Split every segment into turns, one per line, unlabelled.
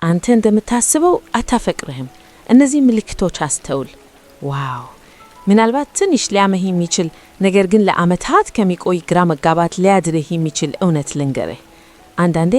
አንተ እንደምታስበው አታፈቅርህም። እነዚህ ምልክቶች አስተውል። ዋው! ምናልባት ትንሽ ሊያመህ የሚችል ነገር ግን ለዓመታት ከሚቆይ ግራ መጋባት ሊያድርህ የሚችል እውነት ልንገርህ። አንዳንዴ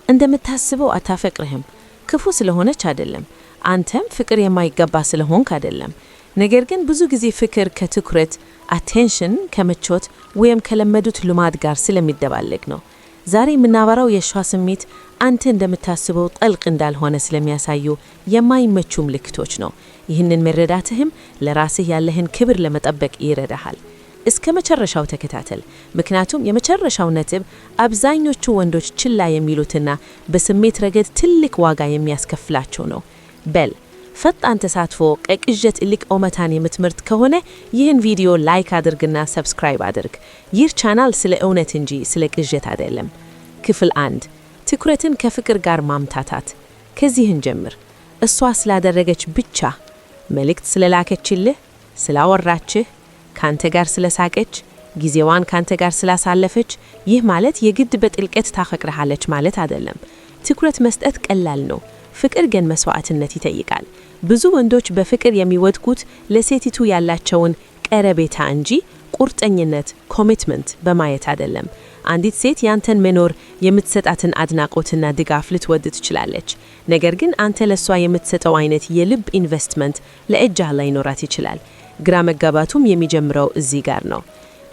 እንደምታስበው አታፈቅርህም ክፉ ስለሆነች አይደለም፣ አንተም ፍቅር የማይገባ ስለሆንክ አይደለም። ነገር ግን ብዙ ጊዜ ፍቅር ከትኩረት አቴንሽን፣ ከምቾት ወይም ከለመዱት ልማድ ጋር ስለሚደባለቅ ነው። ዛሬ የምናወራው የእሷ ስሜት አንተ እንደምታስበው ጥልቅ እንዳልሆነ ስለሚያሳዩ የማይመቹ ምልክቶች ነው። ይህንን መረዳትህም ለራስህ ያለህን ክብር ለመጠበቅ ይረዳሃል። እስከ መጨረሻው ተከታተል፣ ምክንያቱም የመጨረሻው ነጥብ አብዛኞቹ ወንዶች ችላ የሚሉትና በስሜት ረገድ ትልቅ ዋጋ የሚያስከፍላቸው ነው። በል ፈጣን ተሳትፎ ከቅዠት ይልቅ እውነታን የምትመርጥ ከሆነ ይህን ቪዲዮ ላይክ አድርግና ሰብስክራይብ አድርግ። ይህ ቻናል ስለ እውነት እንጂ ስለ ቅዠት አይደለም። ክፍል 1 ትኩረትን ከፍቅር ጋር ማምታታት። ከዚህን ጀምር። እሷ ስላደረገች ብቻ፣ መልእክት ስለላከችልህ፣ ስላወራችህ፣ ካንተ ጋር ስለሳቀች፣ ጊዜዋን ካንተ ጋር ስላሳለፈች ይህ ማለት የግድ በጥልቀት ታፈቅርሃለች ማለት አይደለም። ትኩረት መስጠት ቀላል ነው። ፍቅር ግን መስዋዕትነት ይጠይቃል። ብዙ ወንዶች በፍቅር የሚወድቁት ለሴቲቱ ያላቸውን ቀረቤታ እንጂ ቁርጠኝነት ኮሚትመንት በማየት አይደለም። አንዲት ሴት ያንተን መኖር የምትሰጣትን አድናቆትና ድጋፍ ልትወድ ትችላለች። ነገር ግን አንተ ለሷ የምትሰጠው አይነት የልብ ኢንቨስትመንት ለእጅህ ላይ ኖራት ይችላል። ግራ መጋባቱም የሚጀምረው እዚህ ጋር ነው።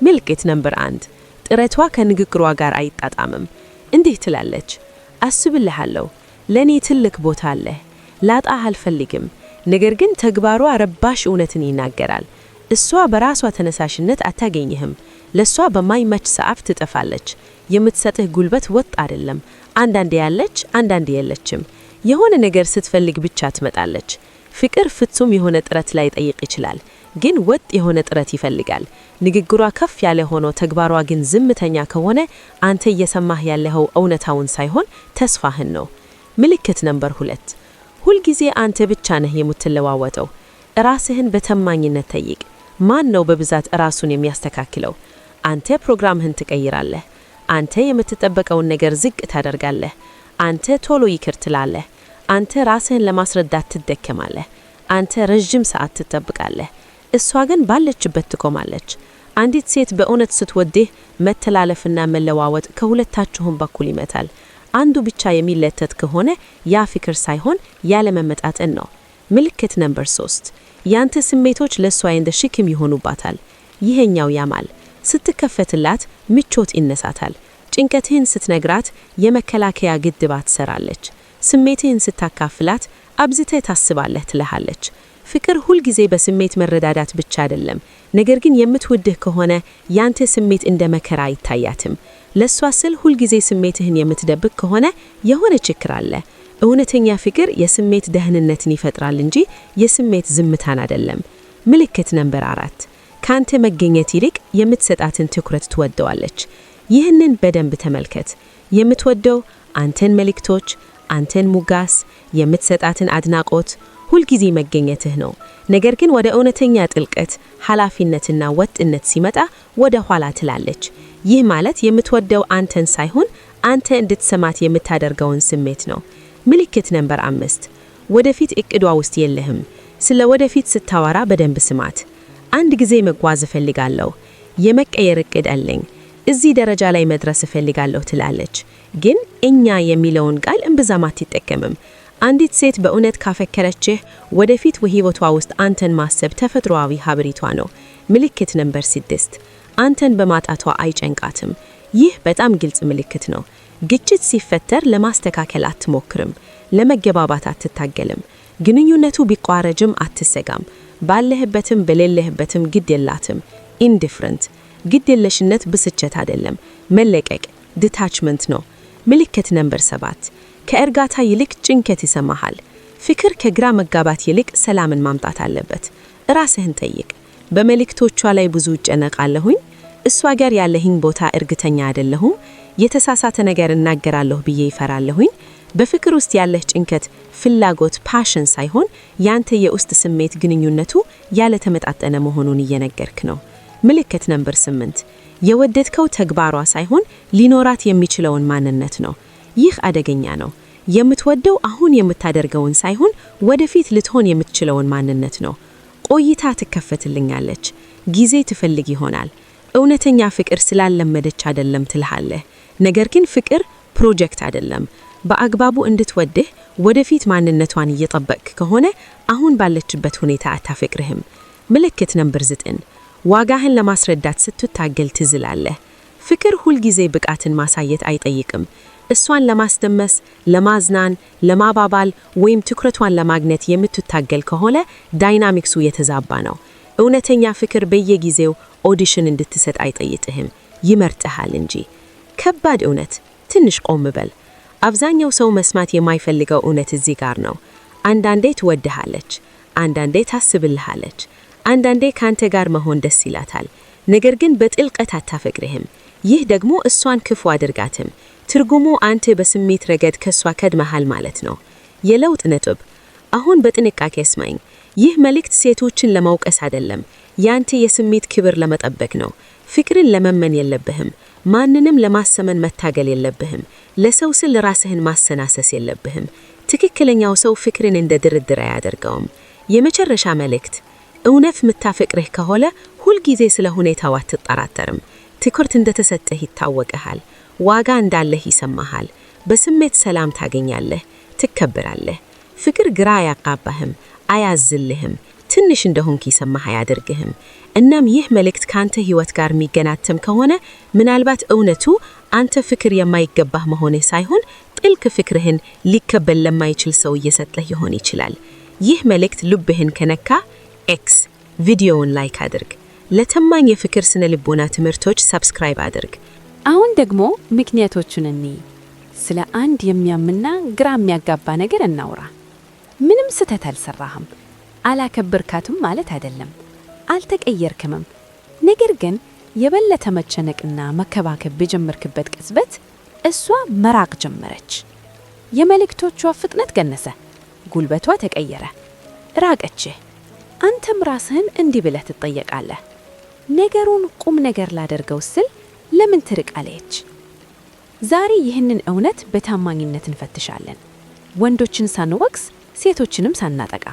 ምልክት ነምበር 1 ጥረቷ ከንግግሯ ጋር አይጣጣምም። እንዲህ ትላለች፣ አስብልሃለሁ፣ ለኔ ትልቅ ቦታ አለ፣ ላጣህ አልፈልግም። ነገር ግን ተግባሯ ረባሽ እውነትን ይናገራል። እሷ በራሷ ተነሳሽነት አታገኝህም። ለሷ በማይመች ሰዓት ትጠፋለች። የምትሰጥህ ጉልበት ወጥ አይደለም። አንዳንዴ ያለች፣ አንዳንዴ የለችም። የሆነ ነገር ስትፈልግ ብቻ ትመጣለች። ፍቅር ፍጹም የሆነ ጥረት ላይ ጠይቅ ይችላል፣ ግን ወጥ የሆነ ጥረት ይፈልጋል። ንግግሯ ከፍ ያለ ሆኖ ተግባሯ ግን ዝምተኛ ከሆነ አንተ እየሰማህ ያለኸው እውነታውን ሳይሆን ተስፋህን ነው። ምልክት ነምበር 2 ሁልጊዜ አንተ ብቻ ነህ የምትለዋወጠው። ራስህን በተማኝነት ጠይቅ። ማን ነው በብዛት ራሱን የሚያስተካክለው? አንተ ፕሮግራምህን ትቀይራለህ። አንተ የምትጠበቀውን ነገር ዝቅ ታደርጋለህ። አንተ ቶሎ ይቅር ትላለህ። አንተ ራስህን ለማስረዳት ትደከማለህ። አንተ ረጅም ሰዓት ትጠብቃለህ። እሷ ግን ባለችበት ትቆማለች። አንዲት ሴት በእውነት ስትወድህ መተላለፍና መለዋወጥ ከሁለታችሁም በኩል ይመታል። አንዱ ብቻ የሚለተት ከሆነ ያ ፍቅር ሳይሆን ያለመመጣጠን ነው። ምልክት ነምበር 3 ያንተ ስሜቶች ለሷ እንደ ሸክም ይሆኑባታል። ይሄኛው ያማል። ስትከፈትላት ምቾት ይነሳታል። ጭንቀትህን ስትነግራት የመከላከያ ግድባት ትሰራለች። ስሜትህን ስታካፍላት አብዝተህ ታስባለህ ትልሃለች። ፍቅር ሁልጊዜ በስሜት መረዳዳት ብቻ አይደለም። ነገር ግን የምትወድህ ከሆነ ያንተ ስሜት እንደ መከራ አይታያትም። ለሷ ስል ሁልጊዜ ስሜትህን የምትደብቅ ከሆነ የሆነ ችግር አለ። እውነተኛ ፍቅር የስሜት ደህንነትን ይፈጥራል እንጂ የስሜት ዝምታን አይደለም። ምልክት ነምበር 4 ካንተ መገኘት ይልቅ የምትሰጣትን ትኩረት ትወደዋለች። ይህንን በደንብ ተመልከት። የምትወደው አንተን መልእክቶች፣ አንተን ሙጋስ፣ የምትሰጣትን አድናቆት፣ ሁልጊዜ መገኘትህ ነው። ነገር ግን ወደ እውነተኛ ጥልቀት፣ ኃላፊነትና ወጥነት ሲመጣ ወደ ኋላ ትላለች። ይህ ማለት የምትወደው አንተን ሳይሆን አንተ እንድትሰማት የምታደርገውን ስሜት ነው። ምልክት ነምበር 5 ወደፊት እቅዷ ውስጥ የለህም። ስለ ወደፊት ስታወራ በደንብ ስማት። አንድ ጊዜ መጓዝ እፈልጋለሁ፣ የመቀየር እቅድ አለኝ፣ እዚህ ደረጃ ላይ መድረስ እፈልጋለሁ ትላለች። ግን እኛ የሚለውን ቃል እምብዛም አትጠቀምም። አንዲት ሴት በእውነት ካፈከረችህ ወደፊት በህይወቷ ውስጥ አንተን ማሰብ ተፈጥሯዊ ሀብሪቷ ነው። ምልክት ነምበር 6 አንተን በማጣቷ አይጨንቃትም። ይህ በጣም ግልጽ ምልክት ነው። ግጭት ሲፈጠር ለማስተካከል አትሞክርም፣ ለመገባባት አትታገልም። ግንኙነቱ ቢቋረጅም አትሰጋም። ባለህበትም በሌለህበትም ግድ የላትም። ኢንዲፍረንት። ግድ የለሽነት ብስጭት አይደለም፣ መለቀቅ ዲታችመንት ነው። ምልክት ነምበር 7 ከእርጋታ ይልቅ ጭንቀት ይሰማሃል። ፍቅር ከግራ መጋባት ይልቅ ሰላምን ማምጣት አለበት። ራስህን ጠይቅ። በመልእክቶቿ ላይ ብዙ እጨነቃለሁኝ፣ እሷ ጋር ያለህኝ ቦታ እርግጠኛ አይደለሁም፣ የተሳሳተ ነገር እናገራለሁ ብዬ ይፈራለሁኝ። በፍቅር ውስጥ ያለህ ጭንቀት ፍላጎት ፓሽን ሳይሆን ያንተ የውስጥ ስሜት ግንኙነቱ ያለ ተመጣጠነ መሆኑን እየነገርክ ነው። ምልክት ነምበር 8 የወደድከው ተግባሯ ሳይሆን ሊኖራት የሚችለውን ማንነት ነው። ይህ አደገኛ ነው። የምትወደው አሁን የምታደርገውን ሳይሆን ወደፊት ልትሆን የምትችለውን ማንነት ነው። ቆይታ ትከፈትልኛለች፣ ጊዜ ትፈልግ ይሆናል። እውነተኛ ፍቅር ስላለመደች አይደለም ትልሃለህ። ነገር ግን ፍቅር ፕሮጀክት አይደለም። በአግባቡ እንድትወድህ ወደፊት ማንነቷን እየጠበቅክ ከሆነ አሁን ባለችበት ሁኔታ አታፈቅርህም። ምልክት ነምበር 9 ዋጋህን ለማስረዳት ስትታገል ትዝላለህ። ፍቅር ሁልጊዜ ብቃትን ማሳየት አይጠይቅም። እሷን ለማስደመስ፣ ለማዝናን፣ ለማባባል ወይም ትኩረቷን ለማግኘት የምትታገል ከሆነ ዳይናሚክሱ የተዛባ ነው። እውነተኛ ፍቅር በየጊዜው ኦዲሽን እንድትሰጥ አይጠይቅህም፣ ይመርጥሃል እንጂ። ከባድ እውነት፣ ትንሽ ቆም በል። አብዛኛው ሰው መስማት የማይፈልገው እውነት እዚህ ጋር ነው። አንዳንዴ ትወድሃለች፣ አንዳንዴ ታስብልሃለች፣ አንዳንዴ ካንተ ጋር መሆን ደስ ይላታል። ነገር ግን በጥልቀት አታፈቅርህም። ይህ ደግሞ እሷን ክፉ አድርጋትም። ትርጉሙ አንተ በስሜት ረገድ ከሷ ከድመሃል ማለት ነው። የለውጥ ነጥብ። አሁን በጥንቃቄ ስማኝ። ይህ መልእክት ሴቶችን ለማውቀስ አይደለም፣ ያንተ የስሜት ክብር ለመጠበቅ ነው። ፍቅርን ለመመን የለብህም። ማንንም ለማሰመን መታገል የለብህም። ለሰው ስል ራስህን ማሰናሰስ የለብህም። ትክክለኛው ሰው ፍቅርን እንደ ድርድር አያደርገውም። የመጨረሻ መልእክት፣ እውነት ምታፈቅርህ ከሆነ ሁልጊዜ ስለ ሁኔታው አትጠራጠርም። ትኩረት እንደተሰጠህ ይታወቅሃል። ዋጋ እንዳለህ ይሰማሃል። በስሜት ሰላም ታገኛለህ፣ ትከብራለህ። ፍቅር ግራ አያቃባህም፣ አያዝልህም። ትንሽ እንደሆንክ ይሰማህ አያደርግህም። እናም ይህ መልእክት ካንተ ህይወት ጋር የሚገናተም ከሆነ ምናልባት እውነቱ አንተ ፍቅር የማይገባህ መሆንህ ሳይሆን ጥልቅ ፍቅርህን ሊከበል ለማይችል ሰው እየሰጠህ ይሆን ይችላል። ይህ መልእክት ልብህን ከነካ ኤክስ ቪዲዮውን ላይክ አድርግ። ለተማኝ የፍቅር ስነ ልቦና ትምህርቶች ሰብስክራይብ አድርግ።
አሁን ደግሞ ምክንያቶቹን እንይ። ስለ አንድ የሚያምና ግራ የሚያጋባ ነገር እናውራ። ምንም ስህተት አልሰራህም፣ አላከበርካትም ማለት አይደለም፣ አልተቀየርክምም። ነገር ግን የበለጠ መጨነቅና መከባከብ በጀመርክበት ቅጽበት እሷ መራቅ ጀመረች። የመልእክቶቿ ፍጥነት ገነሰ፣ ጉልበቷ ተቀየረ፣ ራቀችህ። አንተም ራስህን እንዲህ ብለህ ትጠየቃለህ፣ ነገሩን ቁም ነገር ላደርገው ስል ለምን ትርቃለች? ዛሬ ይህንን እውነት በታማኝነት እንፈትሻለን፣ ወንዶችን ሳንወቅስ ሴቶችንም ሳናጠቃ።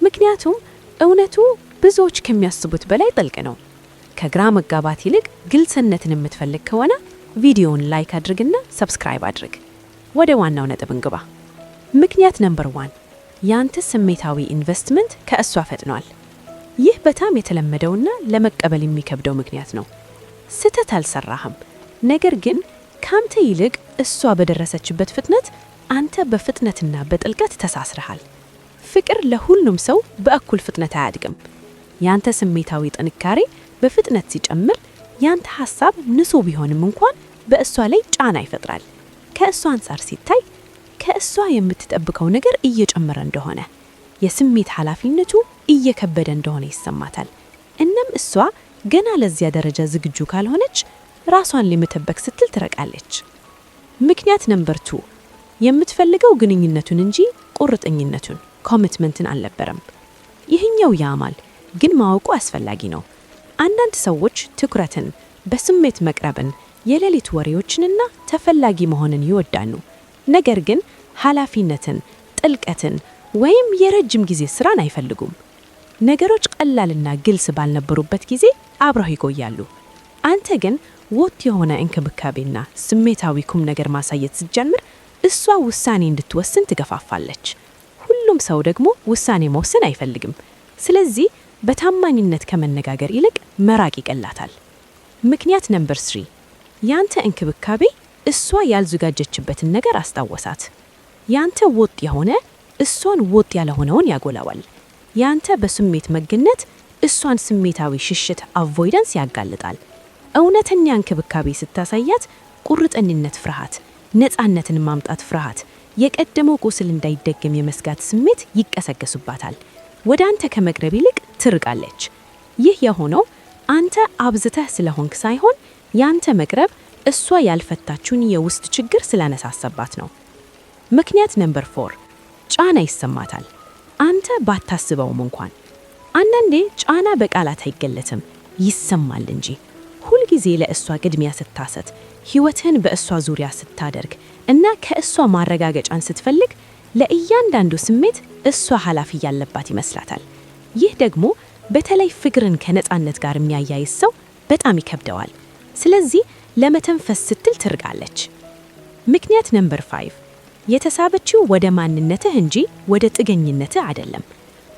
ምክንያቱም እውነቱ ብዙዎች ከሚያስቡት በላይ ጥልቅ ነው። ከግራ መጋባት ይልቅ ግልጽነትን የምትፈልግ ከሆነ ቪዲዮውን ላይክ አድርግና ሰብስክራይብ አድርግ። ወደ ዋናው ነጥብ እንግባ። ምክንያት ነምበር 1 ያንተ ስሜታዊ ኢንቨስትመንት ከእሷ ፈጥኗል። ይህ በጣም የተለመደውና ለመቀበል የሚከብደው ምክንያት ነው። ስህተት አልሰራህም፣ ነገር ግን ካንተ ይልቅ እሷ በደረሰችበት ፍጥነት አንተ በፍጥነትና በጥልቀት ተሳስረሃል። ፍቅር ለሁሉም ሰው በእኩል ፍጥነት አያድግም። ያንተ ስሜታዊ ጥንካሬ በፍጥነት ሲጨምር፣ ያንተ ሐሳብ ንጹህ ቢሆንም እንኳን በእሷ ላይ ጫና ይፈጥራል። ከእሷ አንጻር ሲታይ ከእሷ የምትጠብቀው ነገር እየጨመረ እንደሆነ፣ የስሜት ኃላፊነቱ እየከበደ እንደሆነ ይሰማታል። እናም እሷ ገና ለዚያ ደረጃ ዝግጁ ካልሆነች ራሷን ለመጠበቅ ስትል ትረቃለች። ምክንያት ነምበር 2 የምትፈልገው ግንኙነቱን እንጂ ቁርጠኝነቱን ኮሚትመንትን አልነበረም። ይህኛው ያማል፣ ግን ማወቁ አስፈላጊ ነው። አንዳንድ ሰዎች ትኩረትን፣ በስሜት መቅረብን፣ የሌሊት ወሬዎችንና ተፈላጊ መሆንን ይወዳሉ። ነገር ግን ኃላፊነትን፣ ጥልቀትን ወይም የረጅም ጊዜ ስራን አይፈልጉም። ነገሮች ቀላልና ግልጽ ባልነበሩበት ጊዜ አብረው ይቆያሉ። አንተ ግን ወጥ የሆነ እንክብካቤና ስሜታዊ ኩም ነገር ማሳየት ስትጀምር እሷ ውሳኔ እንድትወስን ትገፋፋለች። ሁሉም ሰው ደግሞ ውሳኔ መወሰን አይፈልግም። ስለዚህ በታማኝነት ከመነጋገር ይልቅ መራቅ ይቀላታል። ምክንያት ነምበር 3 ያንተ እንክብካቤ እሷ ያልዘጋጀችበትን ነገር አስታወሳት። ያንተ ወጥ የሆነ እሷን ወጥ ያልሆነውን ያጎላዋል። ያንተ በስሜት መገኘት እሷን ስሜታዊ ሽሽት አቮይደንስ ያጋልጣል። እውነተኛ እንክብካቤ ስታሳያት ቁርጠኝነት ፍርሃት፣ ነፃነትን ማምጣት ፍርሃት፣ የቀደመው ቁስል እንዳይደገም የመስጋት ስሜት ይቀሰቀሱባታል። ወደ አንተ ከመቅረብ ይልቅ ትርቃለች። ይህ የሆነው አንተ አብዝተህ ስለሆንክ ሳይሆን ያንተ መቅረብ እሷ ያልፈታችውን የውስጥ ችግር ስላነሳሰባት ነው። ምክንያት ነምበር 4 ጫና ይሰማታል፣ አንተ ባታስበውም እንኳን። አንዳንዴ ጫና በቃላት አይገለጽም፣ ይሰማል እንጂ። ሁል ጊዜ ለእሷ ቅድሚያ ስታሰጥ፣ ሕይወትህን በእሷ ዙሪያ ስታደርግ እና ከእሷ ማረጋገጫን ስትፈልግ ለእያንዳንዱ ስሜት እሷ ኃላፊ ያለባት ይመስላታል። ይህ ደግሞ በተለይ ፍቅርን ከነፃነት ጋር የሚያያይዝ ሰው በጣም ይከብደዋል። ስለዚህ ለመተንፈስ ስትል ትርቃለች። ምክንያት ነምበር 5 የተሳበችው ወደ ማንነትህ እንጂ ወደ ጥገኝነትህ አይደለም።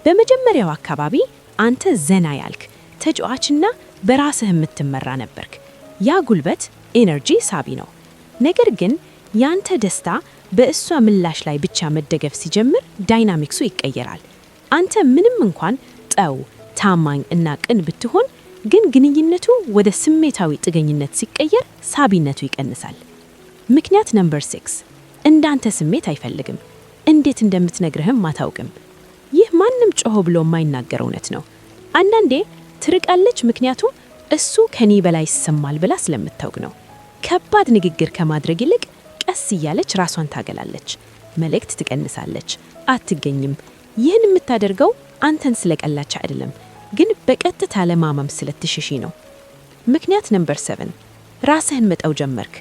በመጀመሪያው አካባቢ አንተ ዘና ያልክ ተጫዋችና በራስህ የምትመራ ነበርክ። ያ ጉልበት ኤነርጂ ሳቢ ነው። ነገር ግን ያንተ ደስታ በእሷ ምላሽ ላይ ብቻ መደገፍ ሲጀምር ዳይናሚክሱ ይቀየራል። አንተ ምንም እንኳን ጠው ታማኝ እና ቅን ብትሆን ግን ግንኙነቱ ወደ ስሜታዊ ጥገኝነት ሲቀየር ሳቢነቱ ይቀንሳል። ምክንያት ነምበር 6 እንዳንተ ስሜት አይፈልግም። እንዴት እንደምትነግርህም አታውቅም። ይህ ማንም ጮሆ ብሎ የማይናገር እውነት ነው። አንዳንዴ ትርቃለች ምክንያቱም እሱ ከኔ በላይ ይሰማል ብላ ስለምታውቅ ነው። ከባድ ንግግር ከማድረግ ይልቅ ቀስ እያለች ራሷን ታገላለች። መልእክት ትቀንሳለች፣ አትገኝም። ይህን የምታደርገው አንተን ስለቀላች አይደለም፣ ግን በቀጥታ ለማመም ስለትሽሺ ነው። ምክንያት ነምበር 7 ራስህን መጠው ጀመርክ።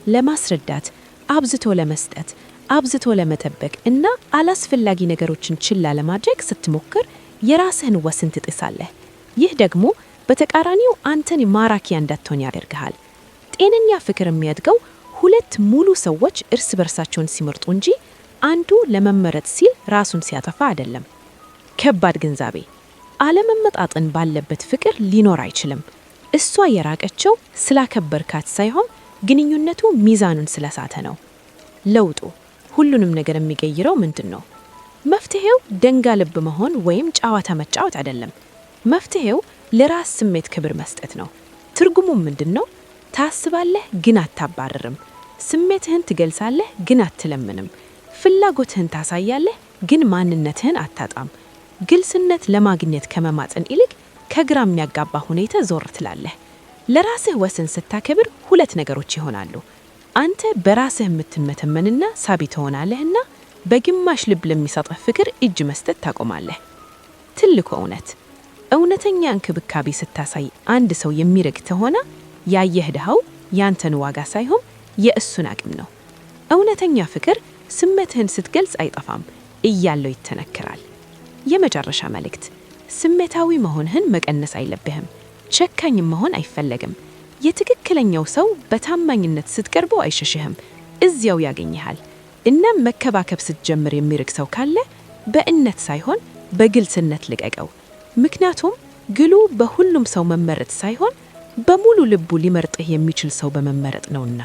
ለማስረዳት አብዝቶ ለመስጠት አብዝቶ ለመጠበቅ እና አላስፈላጊ ነገሮችን ችላ ለማድረግ ስትሞክር የራስህን ወሰን ትጥሳለህ። ይህ ደግሞ በተቃራኒው አንተን ማራኪ እንዳትሆን ያደርግሃል። ጤነኛ ፍቅር የሚያድገው ሁለት ሙሉ ሰዎች እርስ በርሳቸውን ሲመርጡ እንጂ አንዱ ለመመረጥ ሲል ራሱን ሲያጠፋ አይደለም። ከባድ ግንዛቤ። አለመመጣጠን ባለበት ፍቅር ሊኖር አይችልም። እሷ የራቀችው ስላከበርካት ሳይሆን ግንኙነቱ ሚዛኑን ስለሳተ ነው። ለውጡ ሁሉንም ነገር የሚቀይረው ምንድን ነው? መፍትሄው ደንጋ ልብ መሆን ወይም ጨዋታ መጫወት አይደለም። መፍትሄው ለራስ ስሜት ክብር መስጠት ነው። ትርጉሙም ምንድን ነው? ታስባለህ ግን አታባርርም። ስሜትህን ትገልጻለህ ግን አትለምንም። ፍላጎትህን ታሳያለህ ግን ማንነትህን አታጣም። ግልጽነት ለማግኘት ከመማፀን ይልቅ ከግራ የሚያጋባ ሁኔታ ዞር ትላለህ። ለራስህ ወሰን ስታከብር ሁለት ነገሮች ይሆናሉ። አንተ በራስህ የምትመተመንና ሳቢ ትሆናለህና በግማሽ ልብ ለሚሰጥህ ፍቅር እጅ መስጠት ታቆማለህ። ትልቁ እውነተኛ እንክብካቤ ስታሳይ አንድ ሰው የሚረግ ተሆነ ያየህ ድሃው ያንተን ዋጋ ሳይሆን የእሱን አቅም ነው። እውነተኛ ፍቅር ስሜትህን ስትገልጽ አይጠፋም፣ እያለው ይተነክራል። የመጨረሻ መልእክት፣ ስሜታዊ መሆንህን መቀነስ አይለብህም። ጨካኝም መሆን አይፈለግም። የትክክለኛው ሰው በታማኝነት ስትቀርበው አይሸሽህም፣ እዚያው ያገኝሃል። እናም መከባከብ ስትጀምር የሚርቅ ሰው ካለ በእነት ሳይሆን በግልጽነት ልቀቀው። ምክንያቱም ግሉ በሁሉም ሰው መመረጥ ሳይሆን በሙሉ ልቡ ሊመርጥህ የሚችል ሰው በመመረጥ ነውና።